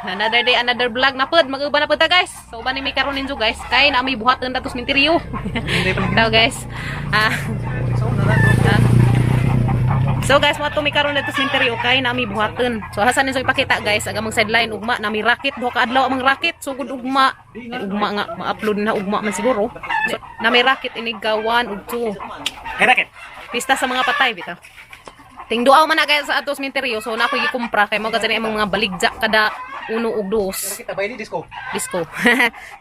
Another day, another vlog na pod. Mag-uban na pod ta guys. So uban ni mi karon ninyo guys. Kay na mi buhaton datos minteriyo. Daw guys. So guys, mo to mi karon datos minteriyo kay na mi buhaton. So hasan ninyo ipakita guys, aga mang sideline ugma na mi rocket duha ka adlaw amang rocket. Sugod ugma. Ugma nga ma-upload na ugma man siguro. So, na may rocket iniga 1 ug 2. Hey, rocket. Pista sa mga patay bitaw. Tingduaw man na kaya sa atos minteriyo. So na ako gikumpra kay mo kasi among mga baligja kada 1 ug 2. Kita ba ini disco? Disco.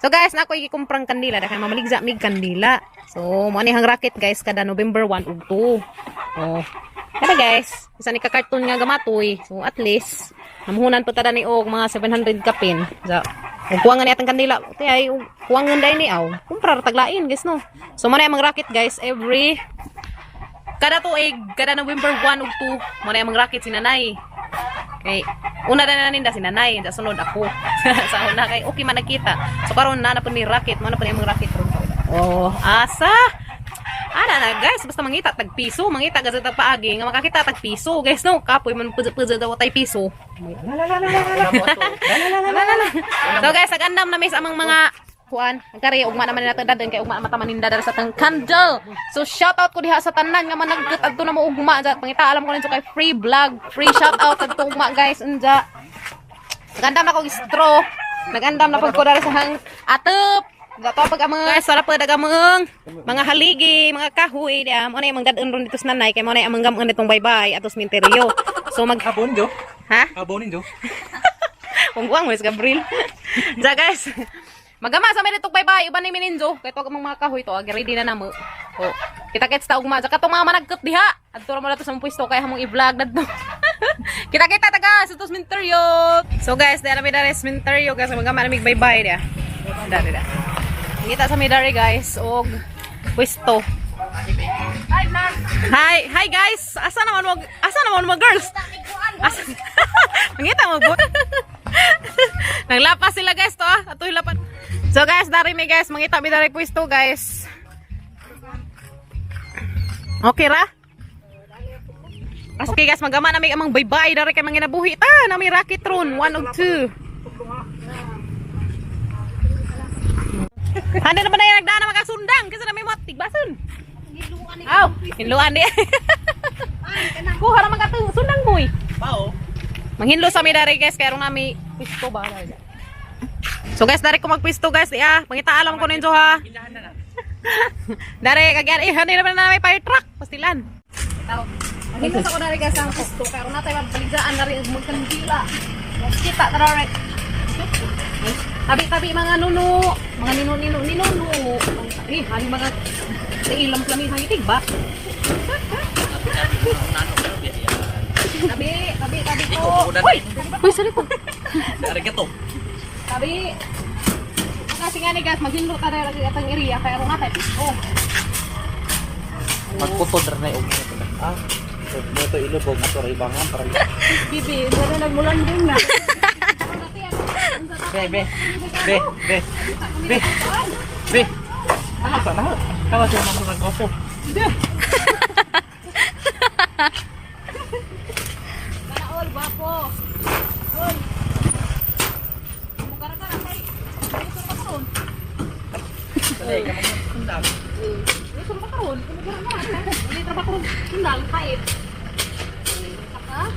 So guys, na ako gikumprang kandila da kay mamaligja mig kandila. So mo ni hang rocket guys kada November 1 ug 2. Oh. Kada guys, isa ni ka cartoon nga gamatoy. So at least namuhunan po tada ni og mga 700 kapin. So ug kuwangan ni atang kandila. Tay ug kuwangan dai ni aw. Kumpra taglain guys no. So mo na among rocket guys every kada tuig, kada November 1 ug 2, mo na among rocket si nanay. Okay. Una na ninda si nanay, sa sunod ako. Sa una kay okay man nakita. So karon na po ni rocket, mo na po ni among rocket ron. Oh, asa. Ana na guys, basta mangita tag piso, mangita gazet tag paagi nga makakita tag piso, guys no. Kapoy man pudze daw tay piso. So guys, agandam na mis among mga kuan, kari ugma naman natin dadan kay ugma mata maninda dara sa tang candle. So shout out ko diha sa tanan nga managkut adto na mo ugma ja. Pangita alam ko ninyo kay free vlog, free shout out adto ugma guys unja. Nagandam na ko straw. Nagandam na pud ko dara sa hang atep. Gato pag among guys, sarap pud agamong mga haligi, mga kahoy dia. Mo na imong dadon ron dito sa nanay kay mo na among gamon nitong bye-bye atos minteriyo. So mag Abon jo. ha? Abonin jo. Ungguang mo is Gabriel. Ja guys. Magama sa minitong bye-bye, iba ni Mininjo. Kaya ito ang mga kahoy to, ready na namo. Oh, kita-kits ta ugma. Saka itong mga managkot diha. At ito naman na ito sa pwesto, kaya hamong i-vlog na ito. Kita-kita taga sa ito cementerio. So guys, dahil namin dahil cementerio, guys, magama namig bye-bye diha. Dali. Kita sa midari guys, og pwesto. Hi guys. Asa naman mga girls? Asa? Mangita mo. Naglapas sila guys to atoy lapan. So guys, dari mi guys, mangita mi dari pwesto guys. Okay ra? Okay guys, magama na mi amang bye-bye dari kay manginabuhi ta na mi rocket ron 1 ug 2. Handa naman na yung nagdaan na makasundang kasi na may mga tigbason. Aw, hinluan di. Kuha naman ka ito, sundang boy. Pao. Manghinlo sa mi dari guys, kaya rin nami pwesto ba? So guys, dari ko magpwesto guys, pangita alam ko ninyo ha. Dari kagyan, hindi naman na may fire truck, pastilan. Manghinlo sa ko dari guys ang pwesto, kaya rin natin magbaligaan na rin magkandila. Kita, tara rin. Tabi-tabi mga nuno, mga nino. Hari mga ilang kami hangitig ba? Tabi ko. Uy, sorry po. Dari keto. Tabi. Kasi nga ni guys, maghinlo ta dahil atang area kaya ron natin. Oh. Magputod na yung ito. Mo to ilubog ato ra ibangan para. Bibi, dala nagmulan din na. Be. Apa na? Kawas yung mga nagkopo. All guapo. Ol. Mukara ka na kay. Ito pa karon. Dali ka magkundang. Ito pa karon. Mukara ka. Dili tra pa karon. Sundal kait. Saka.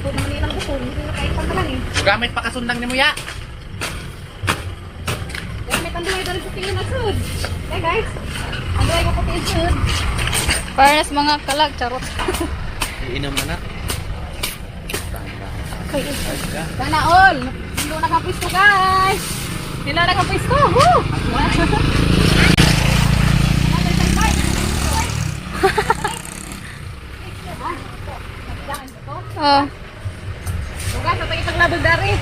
Kung manilang gusto, hindi na kait pa lang eh. Gamit pa kasundang ni mo ya. Gamit ang duhay dari puting na sud. Okay guys. Ang duhay ko puting sud. Parnas mga kalag charot. Iinom na na. Sana all. Hindi na kapisto guys. Hindi na kapisto. Woo! Oh. Guys, ito isang labog dari.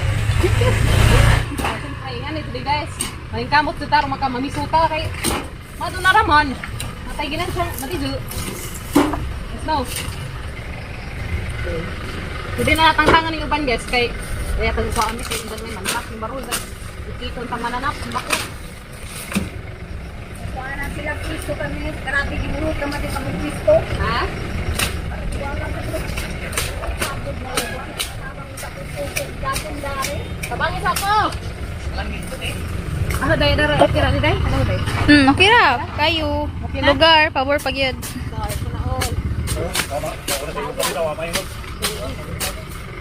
Ay, yan ito guys. Maling kamot sa taro makamamisuta kay mado na raman. Matay ginan siya, matidu. Let's go. Hindi na natangtangan ng uban guys kay kaya pag sa amin kay uban may manlak yung baruda. Ikiton pang mananap, bakit. Kuha na sila pisto kami, karati gimurot naman din kami pisto. Ha? Wala ka Ano day dara okay ra day? Ano day? Okay ra. Kayo. Lugar, pabor pag yun.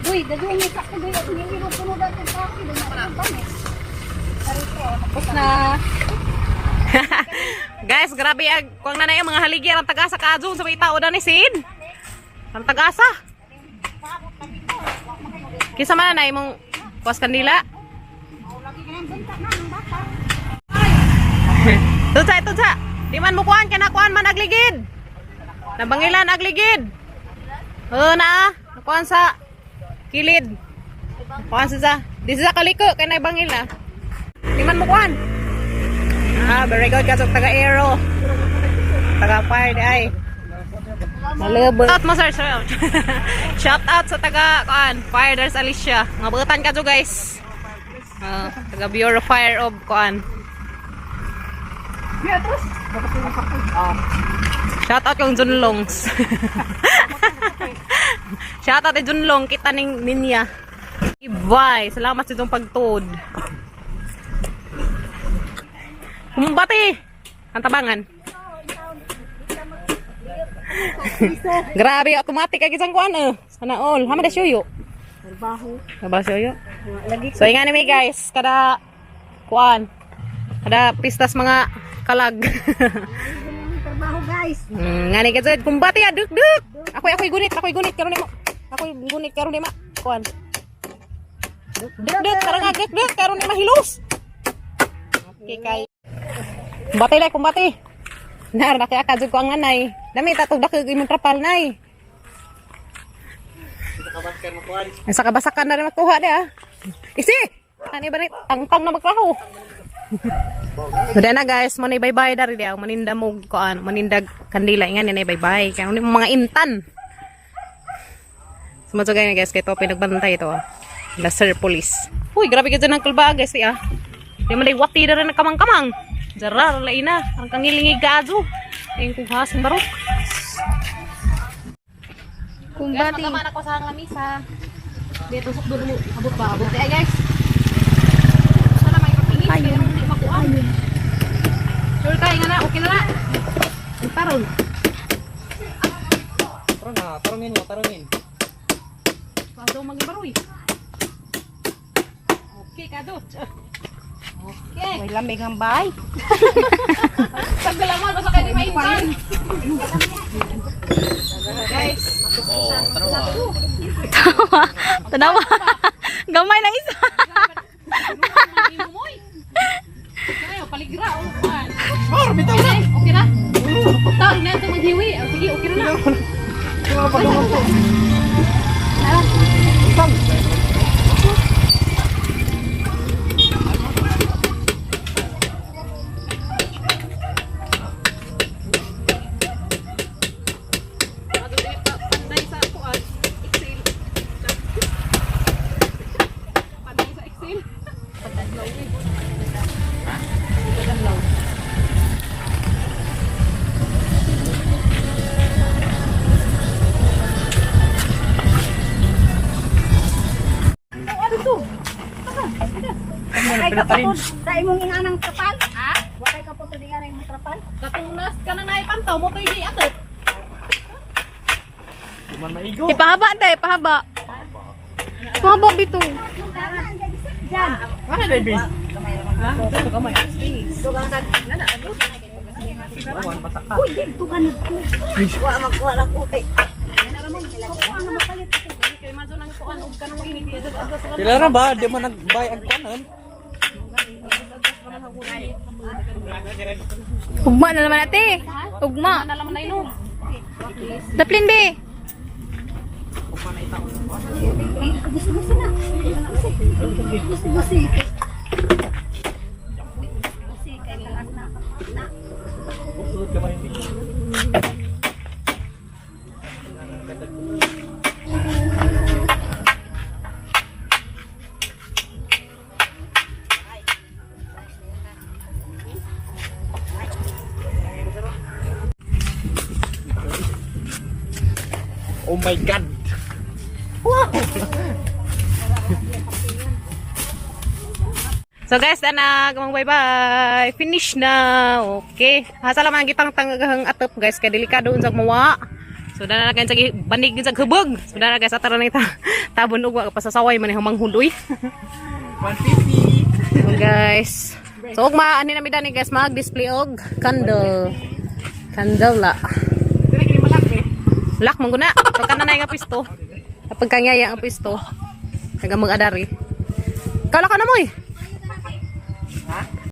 Uy, dagway ni ka ko dili hiro puno dati sa akin Tapos na. Guys, grabe kung nanay ang mga haligi ang tagasa kaadun sa may tao daw ni Sid. Ang tagasa. Kisa man na imong kuwas kandila. Tutsa. Di man mo kuhan kaya nakuhan man agligid. Nabangilan agligid. Oo na. Nakuhan sa kilid. Kuhan sa. Di sa kaliko kaya naibangil na. Di man mo kuhan. Very good kasok taga-aero. Taga-fire di ay. Malabo. Shout out mo sir. Shout out sa taga-kuhan. Fire there's Alicia. Ngabutan ka dyan guys. Taga-Bureau Fire of kuhan. Shout out yung Junlongs. Shout out yung Junlong. Kita ning ninya. Bye. Salamat sa itong pagtod. Kumbati. Ang tabangan. Grabe. Automatic kag isang kuan. Sana all. Hama da syuyo. Trabaho syuyo. So ingani mi guys. Kada kuan. Kada pistas mga kalag. trabaho guys. Ngani ka sad kumbati duk. Ako'y gunit karon nimo. Ako'y gunit karon nimo. Kuan. Duk karon nga duk karon nimo hilus. Okay kay. Kumbati. Nar na kaya kajud ko ang anay. Dami tatugdak imong trapal nay. Sa kabasakan na rin magkuha di ah. Isi! Ani ba ni tangtang na magkaho? So na guys, mo ni bye-bye dari dia, maninda mo kuan, manindag kandila ingan ni bye-bye. Kaya ni mga intan. Sumato gay guys, kay to pinagbantay ito. La Sir Police. Uy, grabe ka dyan ng kalba guys ah. Di man day wati na rin kamang-kamang. Jarar laina, ang kangilingi gazo. Yung kuhasin barok. Kumbati. Guys, ako sa lamisa. Dito tusok dulu. Abot ba? Abot ay guys. Sana may papingis. Ayun. Hindi makuha. Sure tayo nga na. Okay na na. Tarong. Tarongin. Paso magibaroy. Okay kadot. Okay. May lamig ang bahay. Pagdalaman ko sa kanya may ipan. Guys. Tanawa. Gamay na isa. Paligra. Okay na? Tao, ina ito maghiwi. Sige, okay na. Wakay ka po sa imong inanang trapal? Ha? Wakay ka po sa inanang imong trapal? Katunas ka na naipantaw mo to hindi atot. Ipahaba tayo, pahaba. Pahaba bito. Diyan. Ano na ibig? Uy, dito ka na po. Wa magkuha lang po kay. Pila na ba? Di mo nag-buy ang kanan? Ugma na naman ate. Ugma. Nalaman na ino. Daplin be. Gusto na. Gusto. Kay lakas na. Oh my God! So guys, na gamang bye-bye. Finish na. Okay. Hasa lang ang gitang tangagang atop guys. Kaya delikado unsag mawa. So dana na kayo sa banig sa hubog. So dana guys, atara na ita. Tabon ugwa pasasaway man yung manghuloy. 150. So guys. So ugma ani na midani guys mag-display og candle. Candle la. Lak man guna. So kana na nga pisto. Kapag kanyaya ang pisto. Taga mag-adari. Kala ka na mo eh.